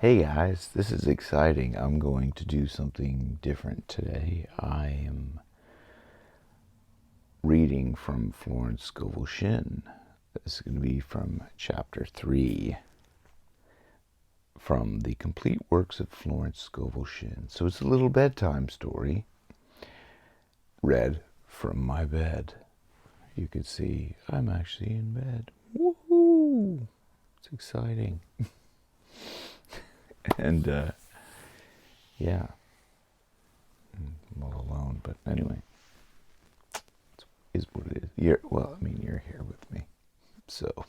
Hey guys, this is exciting. I'm going to do something different today. I am reading from Florence Scovel Schinn. This is going to be from Chapter 3 from the Complete Works of Florence Scovel Schinn. So it's a little bedtime story read from my bed. You can see I'm actually in bed. Woohoo! It's exciting. And yeah, I'm all alone, but anyway, it is what it is. You're here with me, so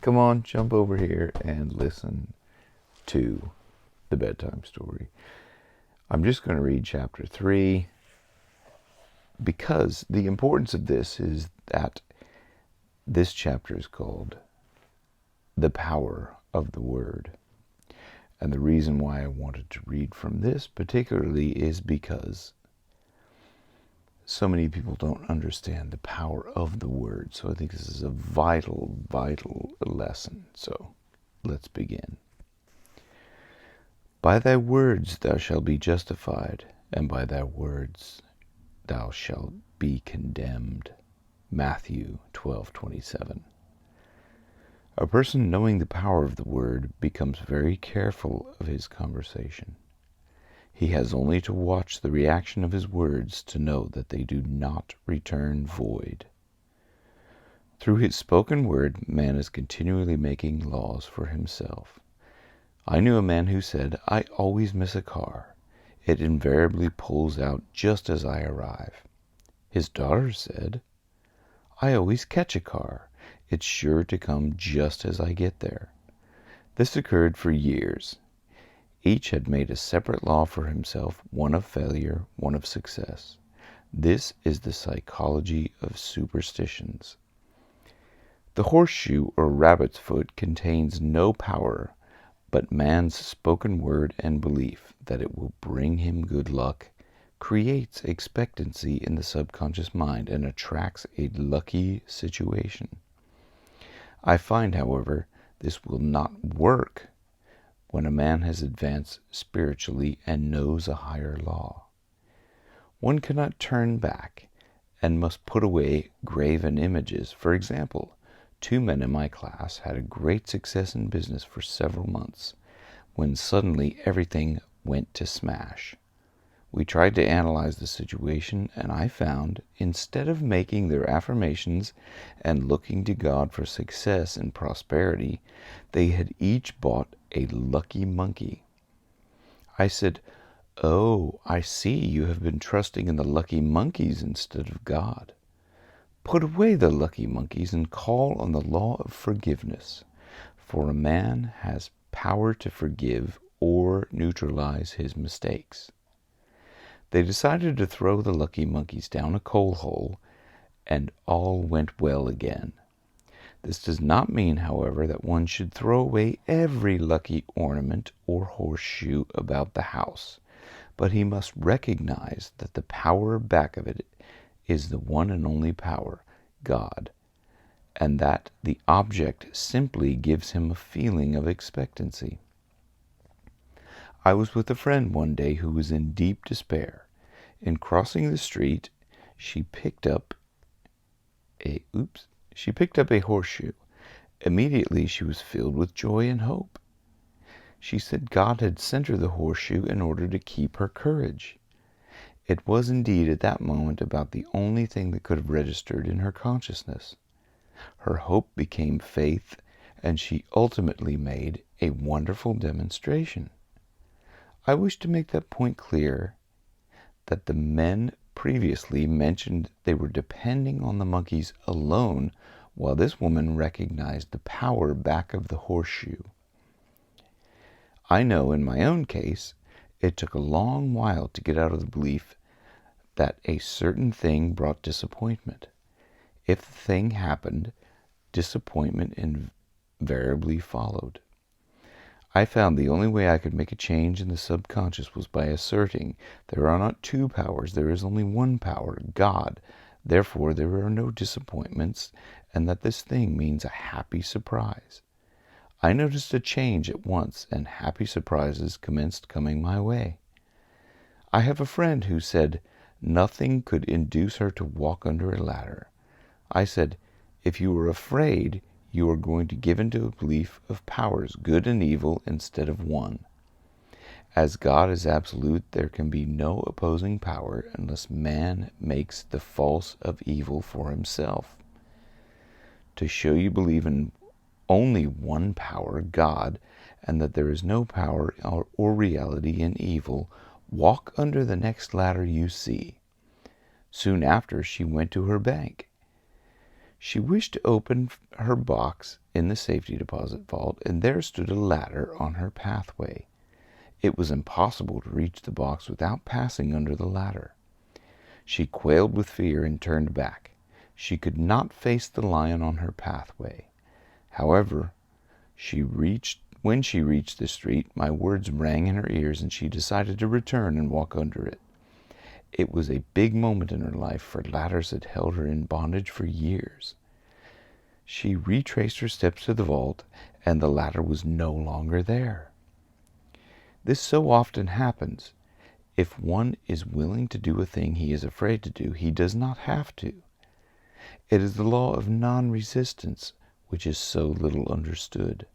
come on, jump over here and listen to the bedtime story. I'm just going to read chapter 3 because the importance of this is that this chapter is called The Power of the Word. And the reason why I wanted to read from this particularly is because so many people don't understand the power of the word. So I think this is a vital, vital lesson. So let's begin. By thy words thou shalt be justified, and by thy words thou shalt be condemned. Matthew 12:27. A person knowing the power of the word becomes very careful of his conversation. He has only to watch the reaction of his words to know that they do not return void. Through his spoken word, man is continually making laws for himself. I knew a man who said, "I always miss a car. It invariably pulls out just as I arrive." His daughter said, "I always catch a car. It's sure to come just as I get there." This occurred for years. Each had made a separate law for himself, one of failure, one of success. This is the psychology of superstitions. The horseshoe or rabbit's foot contains no power but man's spoken word and belief that it will bring him good luck, creates expectancy in the subconscious mind, and attracts a lucky situation. I find, however, this will not work when a man has advanced spiritually and knows a higher law. One cannot turn back and must put away graven images. For example, 2 men in my class had a great success in business for several months, when suddenly everything went to smash. We tried to analyze the situation, and I found, instead of making their affirmations and looking to God for success and prosperity, they had each bought a lucky monkey. I said, "Oh, I see you have been trusting in the lucky monkeys instead of God. Put away the lucky monkeys and call on the law of forgiveness, for a man has power to forgive or neutralize his mistakes." They decided to throw the lucky monkeys down a coal hole, and all went well again. This does not mean, however, that one should throw away every lucky ornament or horseshoe about the house, but he must recognize that the power back of it is the one and only power, God, and that the object simply gives him a feeling of expectancy. I was with a friend one day who was in deep despair. In crossing the street, she picked up a horseshoe. Immediately she was filled with joy and hope. She said God had sent her the horseshoe in order to keep her courage. It was indeed at that moment about the only thing that could have registered in her consciousness. Her hope became faith, and she ultimately made a wonderful demonstration. I wish to make that point clear, that the men previously mentioned they were depending on the monkeys alone, while this woman recognized the power back of the horseshoe. I know in my own case, it took a long while to get out of the belief that a certain thing brought disappointment. If the thing happened, disappointment invariably followed. I found the only way I could make a change in the subconscious was by asserting there are not 2 powers, there is only one power, God. Therefore, there are no disappointments, and that this thing means a happy surprise. I noticed a change at once, and happy surprises commenced coming my way. I have a friend who said nothing could induce her to walk under a ladder. I said, if you are afraid, you are going to give into a belief of powers, good and evil, instead of one. As God is absolute, there can be no opposing power unless man makes the false of evil for himself. To show you believe in only one power, God, and that there is no power or reality in evil, walk under the next ladder you see. Soon after, she went to her bank. She wished to open her box in the safety deposit vault, and there stood a ladder on her pathway. It was impossible to reach the box without passing under the ladder. She quailed with fear and turned back. She could not face the lion on her pathway. However, when she reached the street, my words rang in her ears, and she decided to return and walk under it. It was a big moment in her life, for ladders had held her in bondage for years. She retraced her steps to the vault, and the ladder was no longer there. This so often happens. If one is willing to do a thing he is afraid to do, he does not have to. It is the law of non-resistance, which is so little understood.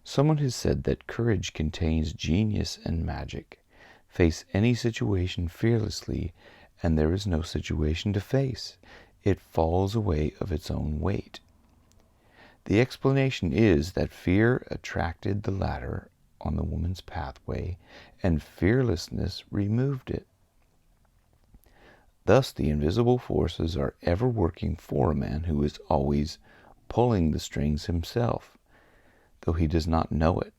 Someone has said that courage contains genius and magic. Face any situation fearlessly, and there is no situation to face. It falls away of its own weight. The explanation is that fear attracted the ladder on the woman's pathway, and fearlessness removed it. Thus the invisible forces are ever working for a man who is always pulling the strings himself, though he does not know it.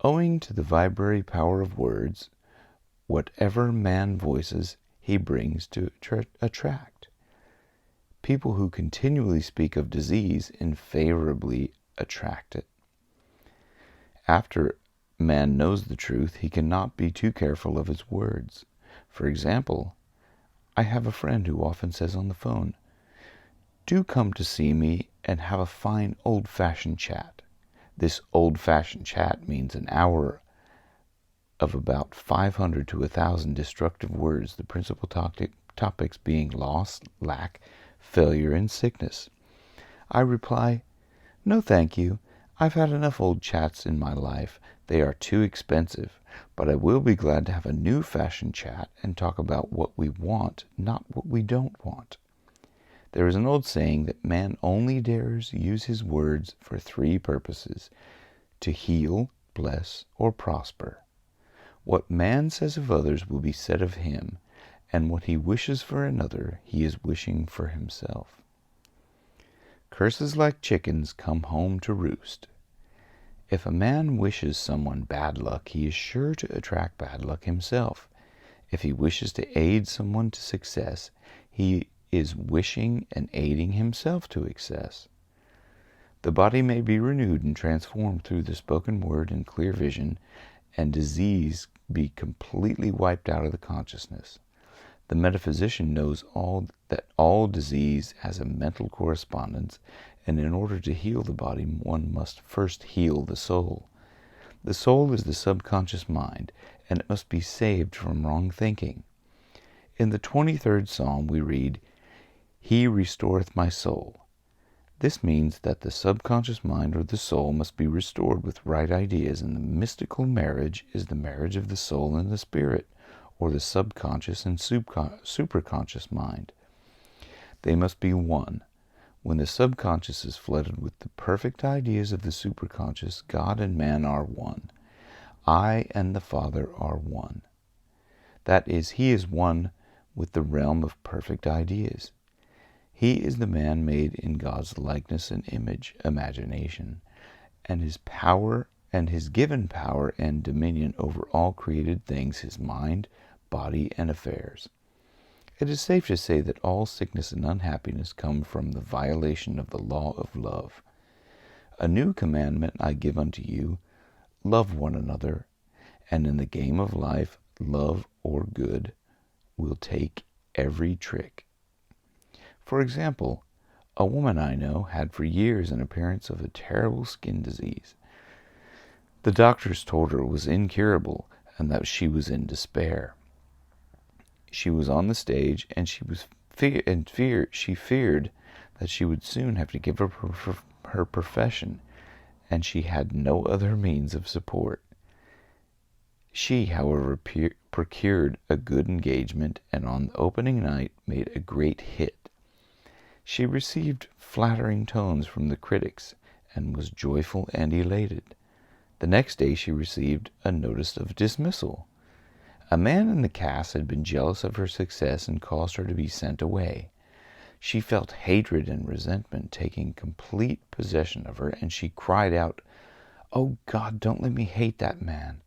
Owing to the vibratory power of words, whatever man voices, he brings to attract. People who continually speak of disease invariably attract it. After man knows the truth, he cannot be too careful of his words. For example, I have a friend who often says on the phone, "Do come to see me and have a fine old-fashioned chat." This old-fashioned chat means an hour of about 500 to 1,000 destructive words, the principal topics being loss, lack, failure, and sickness. I reply, "No, thank you. I've had enough old chats in my life. They are too expensive, but I will be glad to have a new-fashioned chat and talk about what we want, not what we don't want." There is an old saying that man only dares use his words for three purposes: to heal, bless, or prosper. What man says of others will be said of him, and what he wishes for another, he is wishing for himself. Curses like chickens come home to roost. If a man wishes someone bad luck, he is sure to attract bad luck himself. If he wishes to aid someone to success, he is wishing and aiding himself to success. The body may be renewed and transformed through the spoken word and clear vision, and disease be completely wiped out of the consciousness. The metaphysician knows that all disease has a mental correspondence, and in order to heal the body, one must first heal the soul. The soul is the subconscious mind, and it must be saved from wrong thinking. In the 23rd Psalm we read, "He restoreth my soul." This means that the subconscious mind or the soul must be restored with right ideas, and the mystical marriage is the marriage of the soul and the spirit, or the subconscious and superconscious mind. They must be one. When the subconscious is flooded with the perfect ideas of the superconscious, God and man are one. I and the Father are one. That is, he is one with the realm of perfect ideas. He is the man made in God's likeness and image, imagination, and his power and his given power and dominion over all created things, his mind, body, and affairs. It is safe to say that all sickness and unhappiness come from the violation of the law of love. "A new commandment I give unto you, love one another, and in the game of life, love or good will take every trick." For example, A woman I know had for years an appearance of a terrible skin disease. The doctors told her it was incurable and that she was in despair. She was on the stage, and she feared that she would soon have to give up her profession, and she had no other means of support. She, however, procured a good engagement, and on the opening night made a great hit. She received flattering tones from the critics, and was joyful and elated. The next day she received a notice of dismissal. A man in the cast had been jealous of her success and caused her to be sent away. She felt hatred and resentment taking complete possession of her, and she cried out, "Oh God, don't let me hate that man."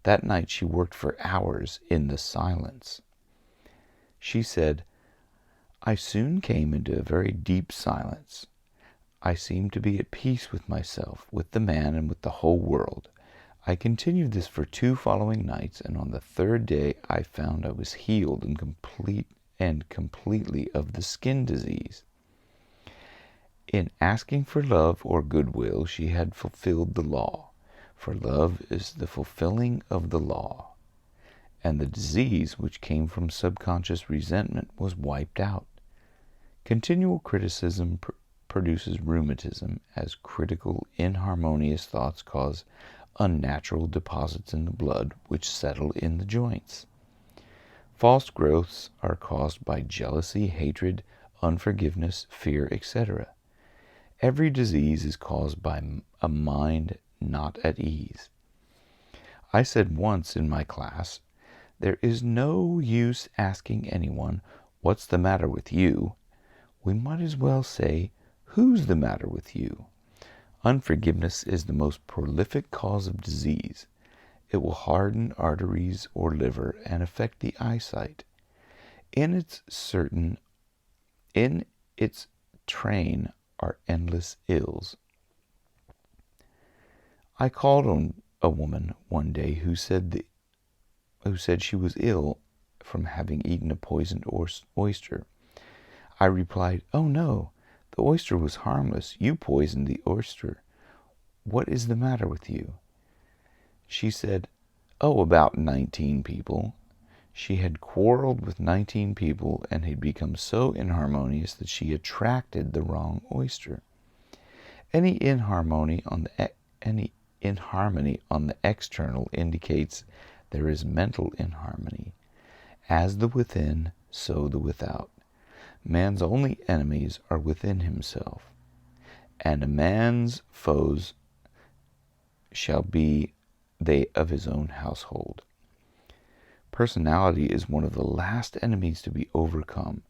That night she worked for hours in the silence. She said, "I soon came into a very deep silence. I seemed to be at peace with myself, with the man, and with the whole world. I continued this for 2 following nights, and on the 3rd day I found I was healed and completely of the skin disease." In asking for love or goodwill, she had fulfilled the law, for love is the fulfilling of the law, and the disease which came from subconscious resentment was wiped out. Continual criticism produces rheumatism, as critical, inharmonious thoughts cause unnatural deposits in the blood which settle in the joints. False growths are caused by jealousy, hatred, unforgiveness, fear, etc. Every disease is caused by a mind not at ease. I said once in my class, "There is no use asking anyone, 'What's the matter with you?' We might as well say, 'Who's the matter with you?' Unforgiveness is the most prolific cause of disease. It will harden arteries or liver and affect the eyesight. In its train are endless ills." I called on a woman one day who said she was ill from having eaten a poisoned oyster. I replied, "Oh no, the oyster was harmless. You poisoned the oyster. What is the matter with you?" She said, "Oh, about 19 people." She had quarreled with 19 people and had become so inharmonious that she attracted the wrong oyster. Any inharmony on the external indicates there is mental inharmony. As the within, so the without. Man's only enemies are within himself, and a man's foes shall be they of his own household. Personality is one of the last enemies to be overcome,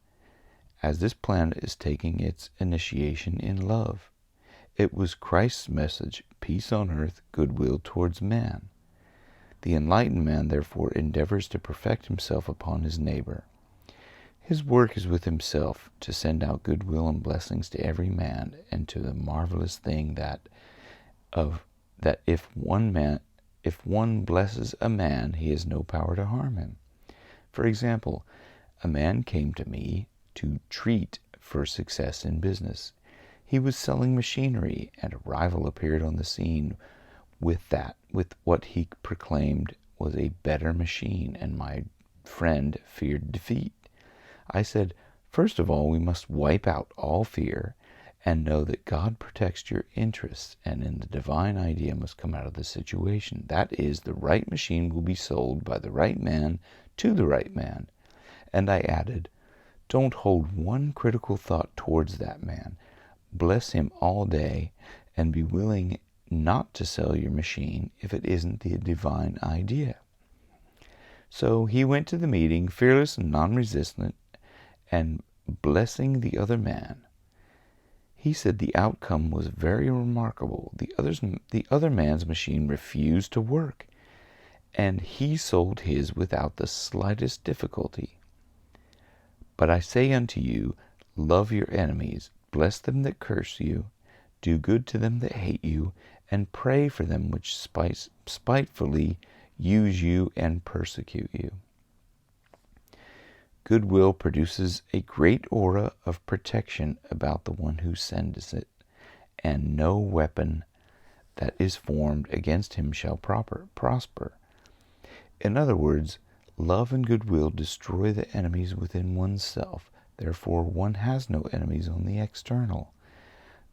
as this planet is taking its initiation in love. It was Christ's message, peace on earth, goodwill towards man. The enlightened man, therefore, endeavors to perfect himself upon his neighbor. His work is with himself, to send out goodwill and blessings to every man, and to the marvelous thing that if one blesses a man, he has no power to harm him. For example, a man came to me to treat for success in business. He was selling machinery, and a rival appeared on the scene with what he proclaimed was a better machine, and my friend feared defeat. I said, "First of all, we must wipe out all fear and know that God protects your interests, and in the divine idea must come out of the situation. That is, the right machine will be sold by the right man to the right man." And I added, "Don't hold one critical thought towards that man. Bless him all day, and be willing not to sell your machine if it isn't the divine idea." So he went to the meeting, fearless and non-resistant, and blessing the other man. He said the outcome was very remarkable. The other man's machine refused to work, and he sold his without the slightest difficulty. "But I say unto you, love your enemies, bless them that curse you, do good to them that hate you, and pray for them which spitefully use you and persecute you." Goodwill produces a great aura of protection about the one who sends it, and no weapon that is formed against him shall prosper. In other words, love and goodwill destroy the enemies within oneself. Therefore, one has no enemies on the external.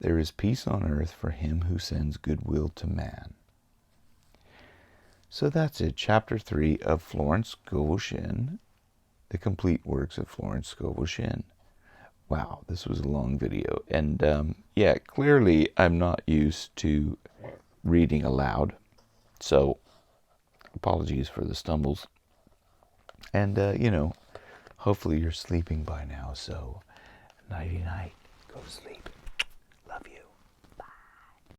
There is peace on earth for him who sends goodwill to man. So that's it. Chapter 3 of Florence Scovel Schinn, the complete works of Florence Scovel Schinn. Wow, this was a long video. And yeah, clearly I'm not used to reading aloud. So apologies for the stumbles. And, hopefully you're sleeping by now. So nighty-night. Go to sleep.